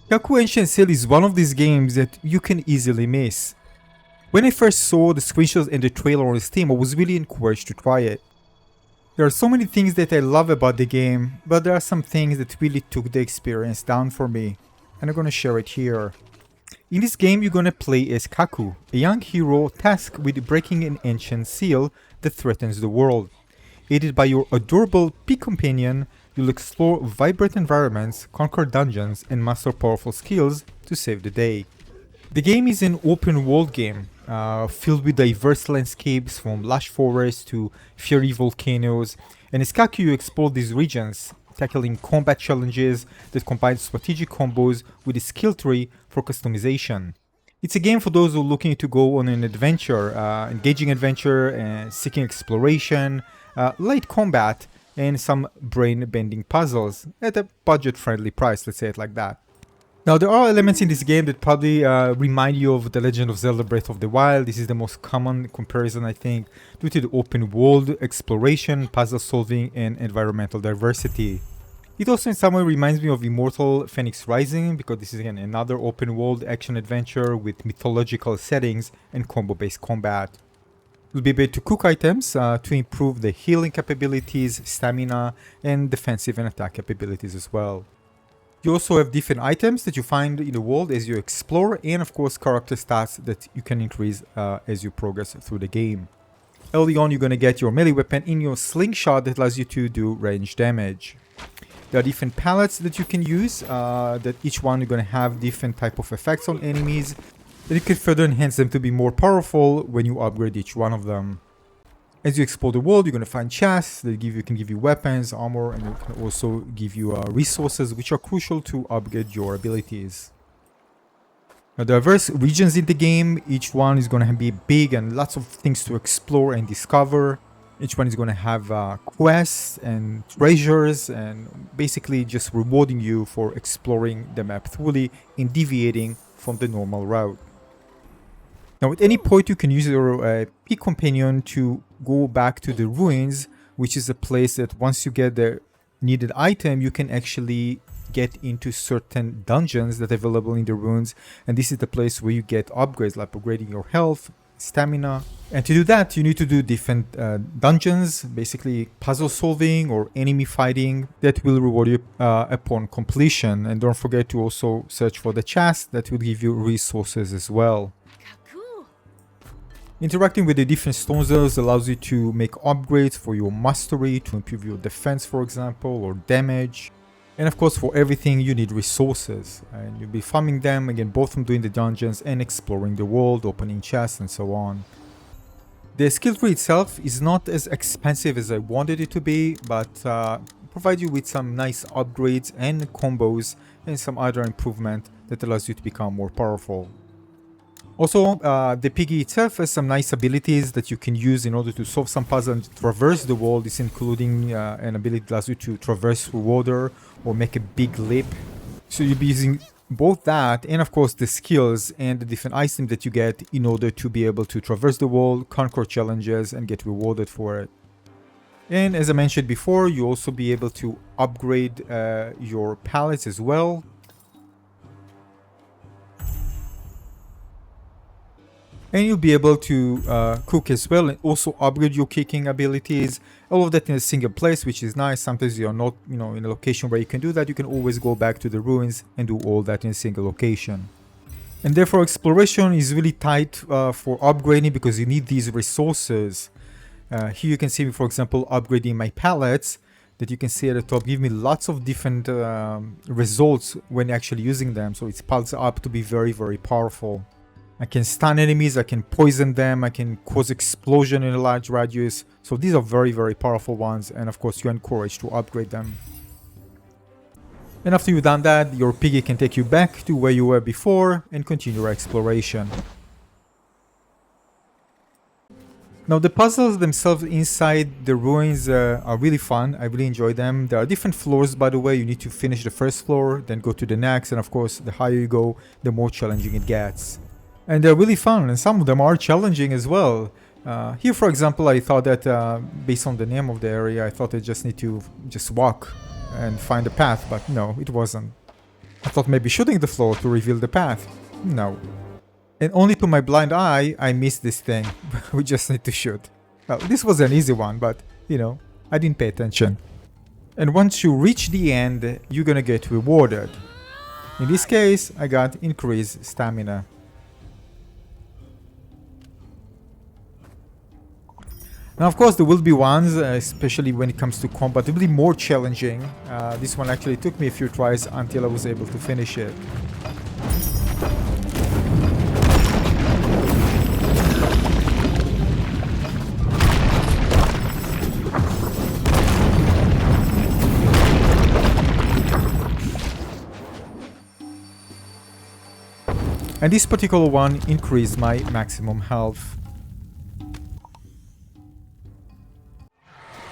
Kaku Ancient Seal is one of these games that you can easily miss. When I first saw the screenshots and the trailer on Steam, I was really encouraged to try it. There are so many things that I love about the game, but there are some things that really took the experience down for me, and I'm gonna share it here. In this game, you're gonna play as Kaku, a young hero tasked with breaking an ancient seal that threatens the world. Aided by your adorable pig companion, you'll explore vibrant environments, conquer dungeons, and master powerful skills to save the day. The game is an open world game, filled with diverse landscapes from lush forests to fiery volcanoes, and as Kaku you explore these regions, tackling combat challenges that combine strategic combos with a skill tree for customization. It's a game for those who are looking to go on an adventure, engaging adventure, and seeking exploration, light combat, and some brain-bending puzzles at a budget-friendly price, let's say it like that. Now, there are elements in this game that probably remind you of The Legend of Zelda Breath of the Wild. This is the most common comparison, I think, due to the open world exploration, puzzle solving, and environmental diversity. It also in some way reminds me of Immortal Phoenix Rising, because this is again another open world action adventure with mythological settings and combo-based combat. You'll be able to cook items to improve the healing capabilities, stamina, and defensive and attack capabilities as well. You also have different items that you find in the world as you explore, and of course character stats that you can increase as you progress through the game. Early on you're going to get your melee weapon in your slingshot that allows you to do range damage. There are different palettes that you can use, that each one you're going to have different type of effects on enemies, that you can further enhance them to be more powerful when you upgrade each one of them. As you explore the world, you're going to find chests that can give you weapons, armor, and it can also give you resources which are crucial to upgrade your abilities. Now, there are various regions in the game. Each one is going to be big and lots of things to explore and discover. Each one is going to have quests and treasures and basically just rewarding you for exploring the map fully and deviating from the normal route. Now at any point you can use your pig companion to go back to the ruins, which is a place that once you get the needed item you can actually get into certain dungeons that are available in the ruins, and this is the place where you get upgrades like upgrading your health, stamina, and to do that you need to do different dungeons, basically puzzle solving or enemy fighting that will reward you upon completion. And don't forget to also search for the chest that will give you resources as well. Interacting with the different stone zones allows you to make upgrades for your mastery, to improve your defense for example, or damage. And of course for everything you need resources, and you'll be farming them again both from doing the dungeons and exploring the world, opening chests and so on. The skill tree itself is not as expensive as I wanted it to be, but provides you with some nice upgrades and combos and some other improvement that allows you to become more powerful. Also, the piggy itself has some nice abilities that you can use in order to solve some puzzles and traverse the world. This including an ability that allows you to traverse through water or make a big leap. So you'll be using both that and of course the skills and the different items that you get in order to be able to traverse the world, conquer challenges, and get rewarded for it. And as I mentioned before, you also be able to upgrade your palettes as well. And you'll be able to cook as well and also upgrade your cooking abilities. All of that in a single place, which is nice. Sometimes you're not, in a location where you can do that. You can always go back to the ruins and do all that in a single location. And therefore exploration is really tight for upgrading because you need these resources. Here you can see me, for example, upgrading my palettes that you can see at the top give me lots of different results when actually using them. So it piles up to be very, very powerful. I can stun enemies, I can poison them, I can cause explosion in a large radius. So these are very, very powerful ones, and of course you're encouraged to upgrade them. And after you've done that, your piggy can take you back to where you were before and continue your exploration. Now the puzzles themselves inside the ruins are really fun. I really enjoy them. There are different floors, by the way. You need to finish the first floor, then go to the next, and of course the higher you go, the more challenging it gets. And they're really fun, and some of them are challenging as well. Here, for example, I thought that based on the name of the area, I thought I just need to walk and find a path, but no, it wasn't. I thought maybe shooting the floor to reveal the path. No. And only to my blind eye, I missed this thing. We just need to shoot. Well, this was an easy one, but, you know, I didn't pay attention. And once you reach the end, you're gonna get rewarded. In this case, I got increased stamina. Now, of course, there will be ones, especially when it comes to combat, it will be more challenging. This one actually took me a few tries until I was able to finish it. And this particular one increased my maximum health.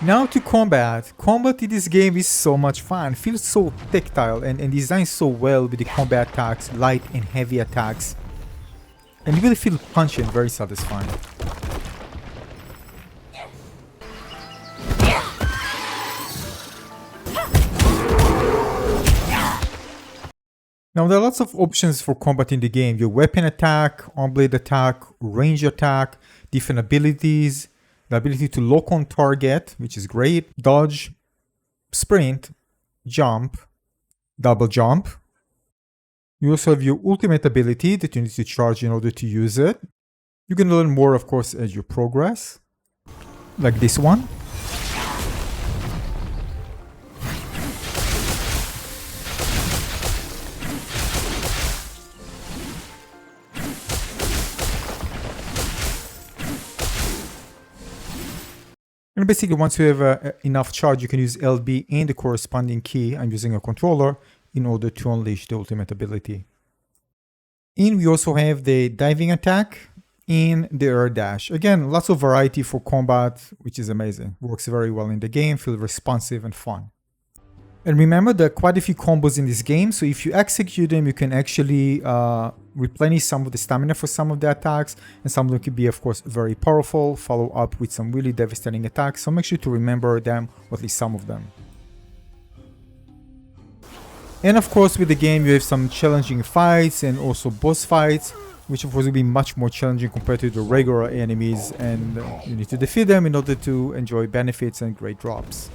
Now to combat. Combat in this game is so much fun. Feels so tactile and designed so well with the combat attacks, light and heavy attacks. And you really feel punchy and very satisfying. Now there are lots of options for combat in the game. Your weapon attack, on-blade attack, range attack, different abilities, the ability to lock on target, which is great, dodge, sprint, jump, double jump. You also have your ultimate ability that you need to charge in order to use it. You can learn more, of course, as you progress, like this one. And basically, once you have enough charge, you can use LB and the corresponding key. I'm using a controller in order to unleash the ultimate ability. And we also have the diving attack and the air dash. Again, lots of variety for combat, which is amazing. Works very well in the game, feels responsive and fun. And remember, there are quite a few combos in this game, so if you execute them, you can actually replenish some of the stamina for some of the attacks, and some of them can be, of course, very powerful, follow up with some really devastating attacks, so make sure to remember them, or at least some of them. And of course, with the game, you have some challenging fights and also boss fights, which of course will be much more challenging compared to the regular enemies, and you need to defeat them in order to enjoy benefits and great drops.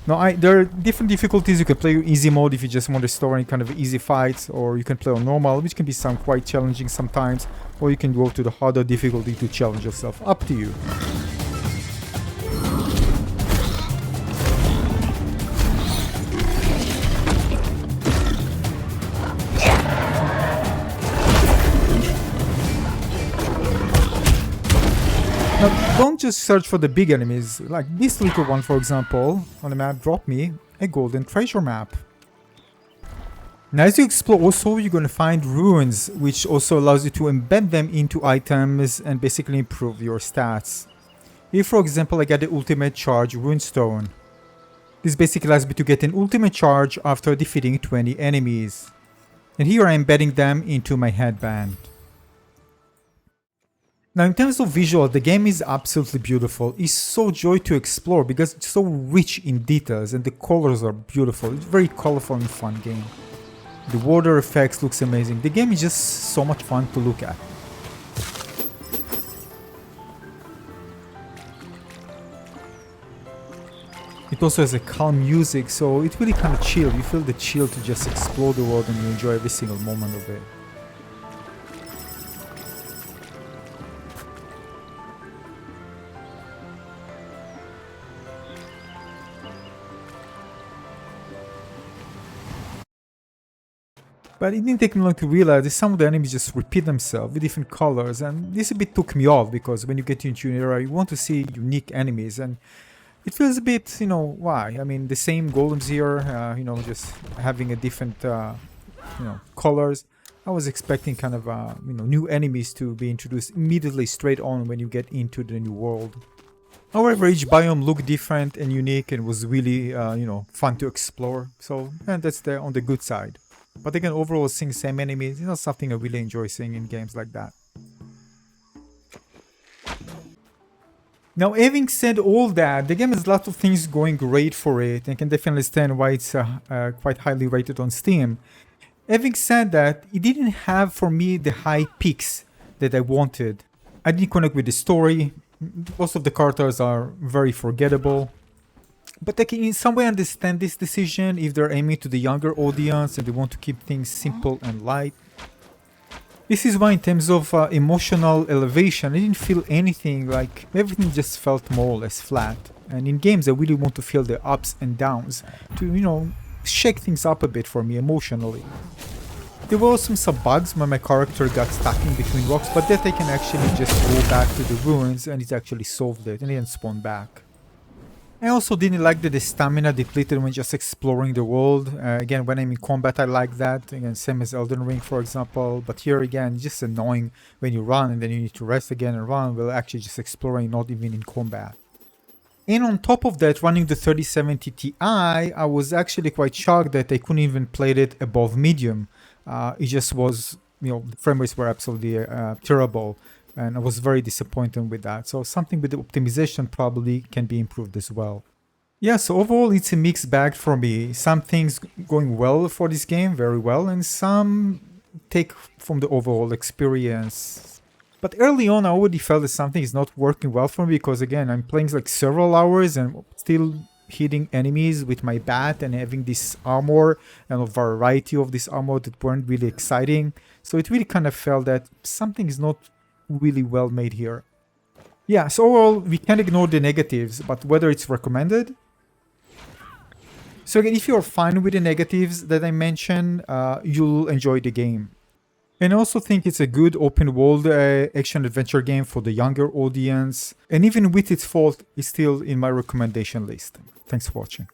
Now, there are different difficulties. You can play easy mode if you just want to store any kind of easy fights, or you can play on normal, which can be some quite challenging sometimes, or you can go to the harder difficulty to challenge yourself. Up to you. Now, don't just search for the big enemies. Like this little one, for example, on the map dropped me a golden treasure map. Now, as you explore also, you're going to find ruins, which also allows you to embed them into items and basically improve your stats. Here, for example, I got the ultimate charge runestone. This basically allows me to get an ultimate charge after defeating 20 enemies. And here I'm embedding them into my headband. Now, in terms of visual, the game is absolutely beautiful. It's so joy to explore because it's so rich in details and the colors are beautiful. It's a very colorful and fun game. The water effects looks amazing. The game is just so much fun to look at. It also has a calm music, so it's really kind of chill. You feel the chill to just explore the world and you enjoy every single moment of it. But it didn't take me long to realize that some of the enemies just repeat themselves with different colors, and this a bit took me off because when you get into an area you want to see unique enemies, and it feels a bit, you know, why? I mean, the same golems here, you know, just having a different, you know, colors. I was expecting kind of, you know, new enemies to be introduced immediately straight on when you get into the new world. However, each biome looked different and unique and was really, you know, fun to explore. So, and that's on the good side. But again, overall, seeing same enemies is not something I really enjoy seeing in games like that. Now, having said all that, the game has a lot of things going great for it, and I can definitely understand why it's quite highly rated on Steam. Having said that, it didn't have for me the high peaks that I wanted. I didn't connect with the story. Most of the characters are very forgettable. But I can in some way understand this decision if they're aiming to the younger audience and they want to keep things simple and light. This is why in terms of emotional elevation, I didn't feel anything, like everything just felt more or less flat. And in games I really want to feel the ups and downs to, shake things up a bit for me emotionally. There were also some bugs when my character got stuck in between rocks, but that I can actually just go back to the ruins and it actually solved it and it didn't spawn back. I also didn't like that the stamina depleted when just exploring the world. Again, when I'm in combat I like that, again same as Elden Ring for example, but here again it's just annoying when you run and then you need to rest again and run while actually just exploring, not even in combat. And on top of that, running the 3070 Ti, I was actually quite shocked that I couldn't even play it above medium. It just was, the frame rates were absolutely terrible. And I was very disappointed with that. So something with the optimization probably can be improved as well. Yeah, so overall it's a mixed bag for me. Some things going well for this game, very well, and some take from the overall experience. But early on I already felt that something is not working well for me because again, I'm playing like several hours and still hitting enemies with my bat and having this armor and a variety of this armor that weren't really exciting. So it really kind of felt that something is not really well made here. Yeah, so overall we can't ignore the negatives, but whether it's recommended. So again, if you're fine with the negatives that I mentioned, you'll enjoy the game. And I also think it's a good open world action adventure game for the younger audience, and even with its fault, it's still in my recommendation list. Thanks for watching.